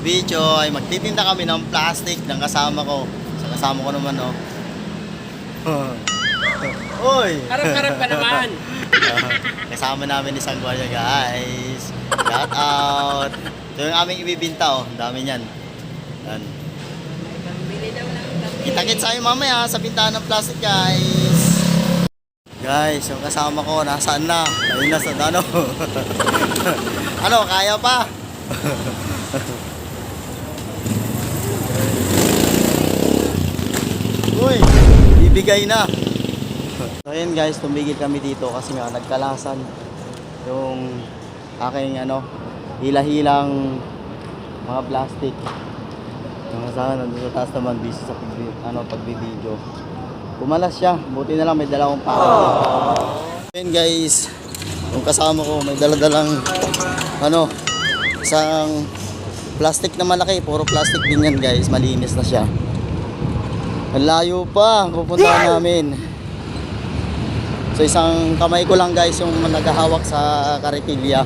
video ay magtitinda kami ng plastic ng kasama ko. Sa kasama ko naman, oh. Oy! Harap-harap ka naman. Kasama namin isang gwardiya, guys. Shout out. Ito yung aming ibibinta, oh. Ang dami niyan. Yan. Bili daw ng kape. Kita-kits tayo mamaya sa bintahan ng plastic, guys. Guys, yung kasama ko, nasaan na? Ayun na sa ano. Ano, kaya pa? Uy, ibigay na. So ayun guys, tumigil kami dito kasi nga nagkalasan yung aking ano, hila-hilang mga plastic. Yung kasama nandun sa taas naman, busy sa pagbibideo. Pumalas siya, buti na lang may dalawang packet. Ayun guys, yung kasama ko may daladalang ano, isang plastic na malaki, puro plastic din yan guys, malinis na siya. Ang layo pa, pupunta namin. So isang kamay ko lang guys yung naghahawak sa karitilya.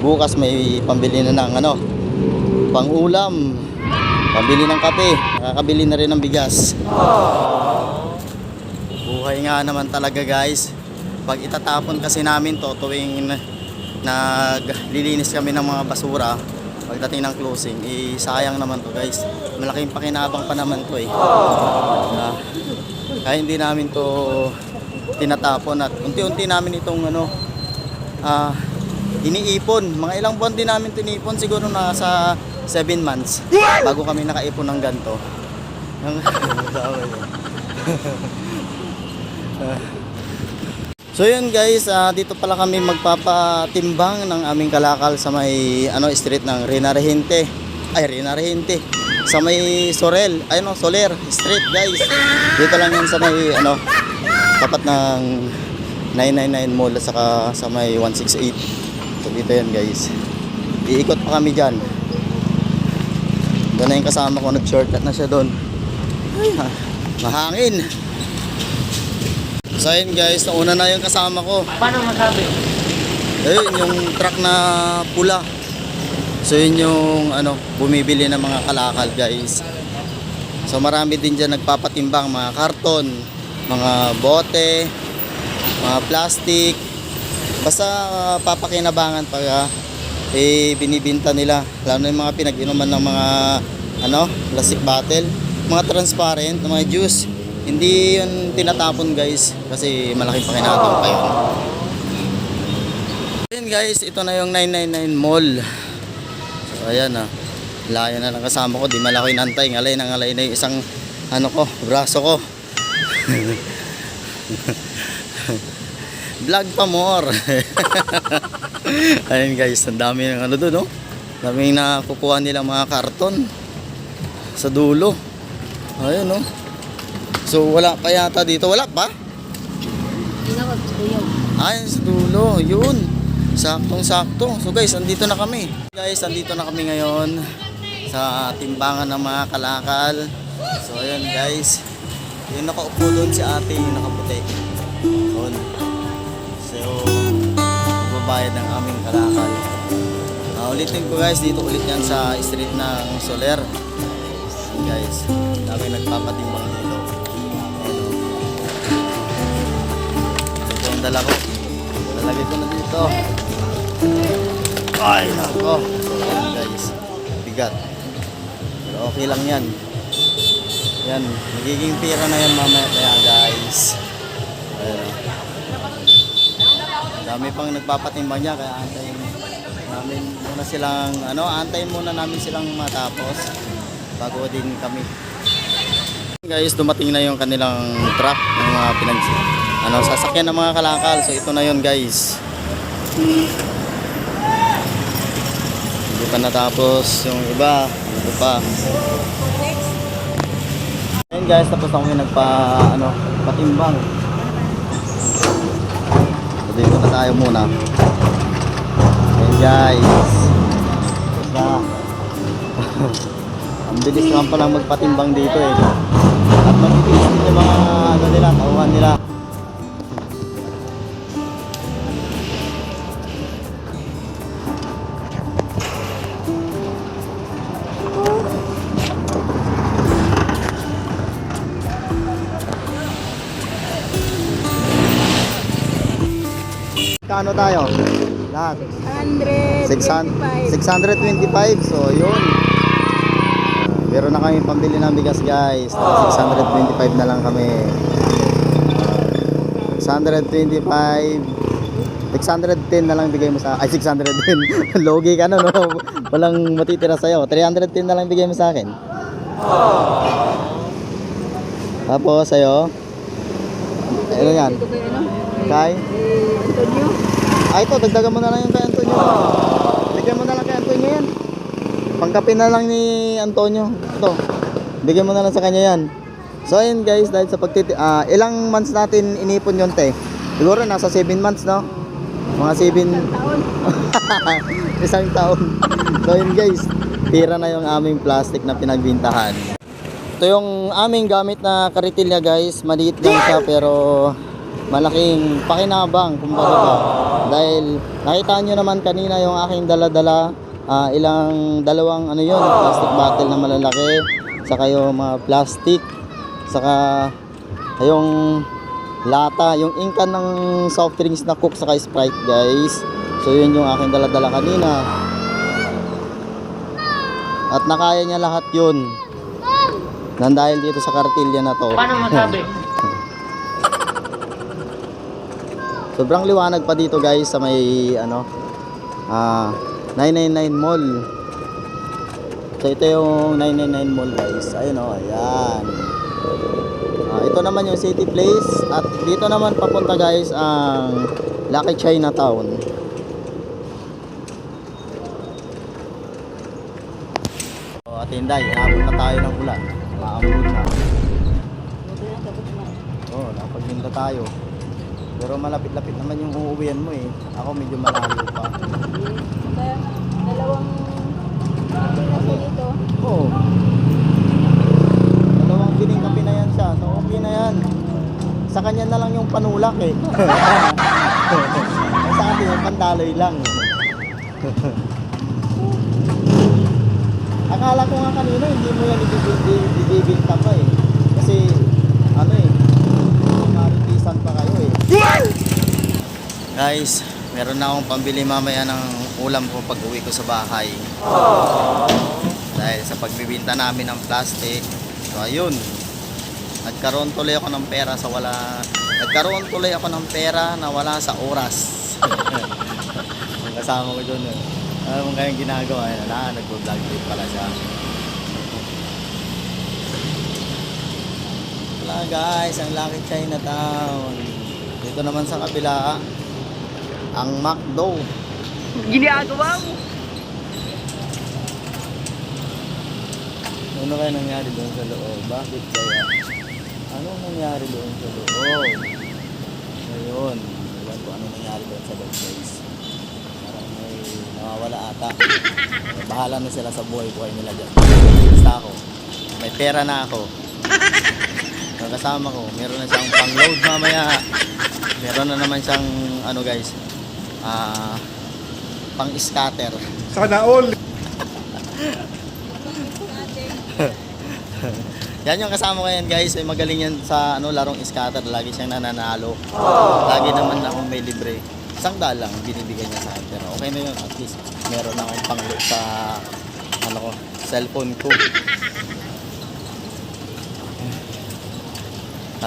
Bukas may pambili na ng ano, pang-ulam, pambili ng kape, nakakabili na rin ng bigas. Buhay nga naman talaga guys. Pag itatapon kasi namin to tuwing naglilinis kami ng mga basura, pagdating ng closing, sayang naman to guys. Malaking pakinabang pa naman to eh. Kaya hindi namin to tinatapon at unti-unti namin itong ano, iniipon. Mga ilang buwan din namin tinipon, siguro nasa 7 months bago kami nakaipon ng ganito. So yun guys, dito pala kami magpapatimbang ng aming kalakal sa may ano, street ng Rinarehente. Sa may Sorel, Soler Street guys. Dito lang yan sa may ano, tapat ng 999 Mall at saka sa may 168. So dito yan guys. Iikot pa kami dyan. Doon na yung kasama ko, nag-shortcut na siya doon. Ay, mahangin. So ayun guys, nauna na yung kasama ko. Paano masabi? Ayun, yung truck na pula. So yun yung ano, bumibili ng mga kalakal guys. So marami din dyan nagpapatimbang, mga karton, mga bote, mga plastic. Basta papakinabangan pag binibinta nila. Lalo na yung mga pinag-inuman ng mga ano, plastic bottle, mga transparent, mga juice. Hindi yun tinatapon guys kasi malaking pakinabang pa yun. Ayun guys, ito na yung 999 Mall. So ayan na, layo na lang kasama ko, di malaki nantay, ngalay na yung isang ano ko, braso ko. Vlog pa more. Ayun guys, ang dami ng ano doon, no? Daming nakukuha nila mga karton sa dulo. Ayun, no? So wala pa yata dito, wala pa? Ayun sa dulo, yun. Saktong-sakto. So guys, andito na kami. Guys, andito na kami ngayon sa timbangan ng mga kalakal. So ayun guys, yung nakaupo doon si ate, yung nakaputi. Doon. So, magbabayad ng aming kalakal. Ulitin ko guys, dito ulit yan sa street ng Soler. Guys, dami nagpapatimbang dito. Ito yung dala ko. Lalagay ko na dito. Ay, nako. So, guys, bigat. Pero okay lang yan. Yan, magiging pira na yan mamaya kaya guys. Dami pang nagpapatimbang niya kaya antayin namin muna silang antayin muna namin silang matapos bago din kami. Guys, dumating na yung kanilang truck ng mga sasakyan ng mga kalakal. So ito na yun guys. Hindi pa natapos yung iba. Ito pa. Ayun guys, tapos ako yung patimbang. So dito na tayo muna. Ayun guys. Basta ang bilis naman palang magpatimbang dito eh. At magbibilis din yung mga tauhan nila. magkano tayo? Lahat. 625. 625. So, yun. Meron na kami pambili ng bigas, guys. 625 na lang kami. 625. 610 na lang bigay mo sa... Ay, 610. Logi ka na, no? Walang matitira sa'yo. 310 na lang bigay mo sa akin. Tapos, sa'yo. Ano yan? Ito kay ano? Kay? Antonio. Ay, ito. Dagdagan mo na lang yung kay Antonio. Bigyan mo na lang kay Antonio yan. Pangkape na lang ni Antonio. Ito. Bigyan mo na lang sa kanya yan. So, ayun guys. Dahil sa ilang months natin inipon yun, te? Siguro nasa 7 months, no? Mga 7... Taon. Isang taon. So, ayun guys. Pira na yung aming plastic na pinagbintahan. Ito yung aming gamit na karitilya, guys. Maliit lang siya pero malaking pakinabang, kumbaga ba. Dahil nakita nyo naman kanina yung aking dala-dala. Dalawang ano yun, plastic bottle na malalaki, saka yung mga plastic, saka yung lata, yung ingkan ng soft drinks na Coke saka Sprite, guys. So yun yung aking dala-dala kanina. At nakaya niya lahat yun nang dahil dito sa kartilya na to. Paano masabi? Sobrang liwanag pa dito, guys, sa may ano 999 Mall. So ito yung 999 Mall, guys. Ayun o, ayan. Ito naman yung City Place. At dito naman papunta, guys, ang Lucky Chinatown. So, Ate Inday, inabot na tayo ng ulan. Maambot na. Oo, nakapaglinda tayo. Pero malapit-lapit naman yung uuwian mo eh. Ako medyo malayo pa. Kaya dalawang kape dito. Oo. Dalawang bining kape na yan siya. So okay na yan. Sa kanya na lang yung panulak eh. Sa atin yung pandaloy lang. Akala ko nga kanina hindi mo yan ibibigta pa eh. Kasi ano eh, maritisan pa kayo eh. Guys, meron na akong pambili mamaya ng ulam ko pag uwi ko sa bahay. Dahil sa pagbibinta namin ng plastic. So ayun, nagkaroon tuloy ako ng pera na wala sa oras. Ang kasama ko doon eh. Ano mong kayang ginagawa? Nag-vlog trip pala siya. Wala guys, ang Lucky Chinatown. Dito naman sa kabila, ang McDo. Ginagawa mo. Ano kaya nangyari doon sa loob? Bakit kaya? Ano nangyari doon sa loob? Ayun. Iwan ko ano nangyari doon sa loob, guys. Parang may nawawala ata. Bahala na sila sa buhay-buhay nila dyan. Basta ako. May pera na ako. Ang kasama ko, meron na siyang pang-load mamaya. Meron na naman siyang ano guys, pang-scatter. Sana all. Yan yung kasama ko yan guys, ay magaling yan sa ano larong scatter, lagi siyang nananalo. Lagi naman akong may libre. $1 lang binibigay niya sa akin, pero okay na yun, at least meron akong pang-load sa ano ko, cellphone ko.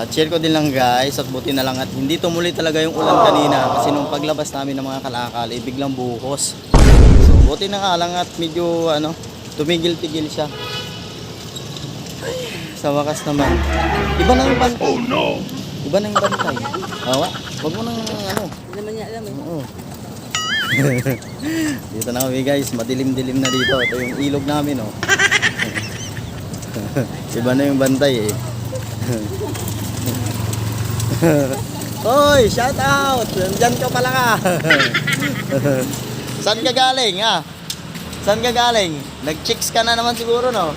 Share ko din lang guys, at buti na lang at hindi tumuloy talaga yung ulan kanina kasi nung paglabas namin ng mga kalakal ay biglang buhos. So buti na nga lang at medyo ano, tumigil-tigil siya. Ay, sa wakas naman. Iba na yung bantay. Oh no! Iba na yung bantay. Awa, wag mo nang ano. Hindi naman niya alam eh. Oo. Dito na kami guys, madilim-dilim na dito. Ito yung ilog namin oh. Iba na yung bantay eh. Hoy, shout out! Diyan ka pala ka. Saan ka galing ha? Saan ka galing? Nag-chicks ka na naman siguro no?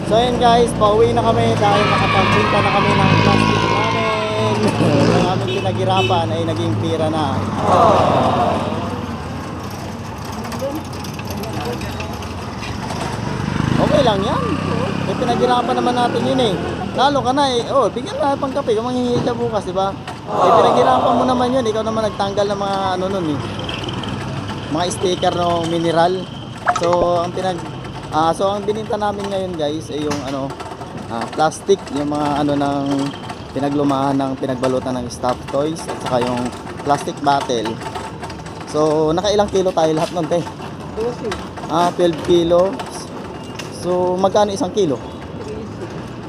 So yun guys, pauwi na kami dahil nakapagpunta na kami ng plastic namin. Ang aming pinaghirapan ay naging pira na. Okay lang yan. May pinaghirapan naman natin yun eh. Lalo ka na eh. Oh, bigyan na pang kape kung manghihingi ka bukas, di ba? Eh, pinaghirapan mo naman yun. Ikaw naman nagtanggal ng mga ano nun eh. Mga sticker no mineral. So, ang bininta namin ngayon guys ay yung ano, plastic, yung mga ano ng pinaglumahan ng pinagbalutan ng stuffed toys at saka yung plastic bottle. So, nakailang kilo tayo lahat nun, te? 12 kilo. So, magkano isang kilo?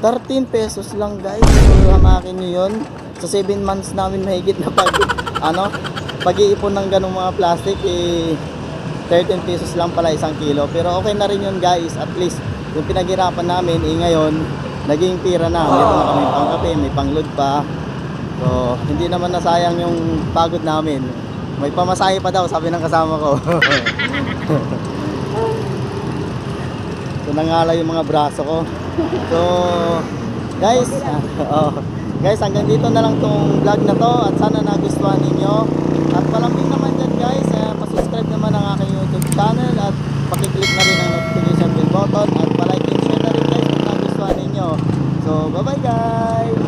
13 pesos lang guys. So, hamakin nyo yun. Sa 7 months namin mahigit na pag-iipon ng ganung mga plastic, 13 pesos lang pala isang kilo. Pero okay na rin yun guys. At least, yung pinaghirapan namin, ngayon, naging tira na. Meron na kami pang kape, may pangload pa. So, hindi naman nasayang yung pagod namin. May pamasahe pa daw, sabi ng kasama ko. So, nangala yung mga braso ko. So, guys, guys, hanggang dito na lang tong vlog na to at sana nagustuhan ninyo. At palambing naman dyan guys, pasubscribe naman ang aking YouTube channel at pakiclick na rin ang notification bell button at palike and share na rin guys kung nagustuhan ninyo. So, bye-bye guys!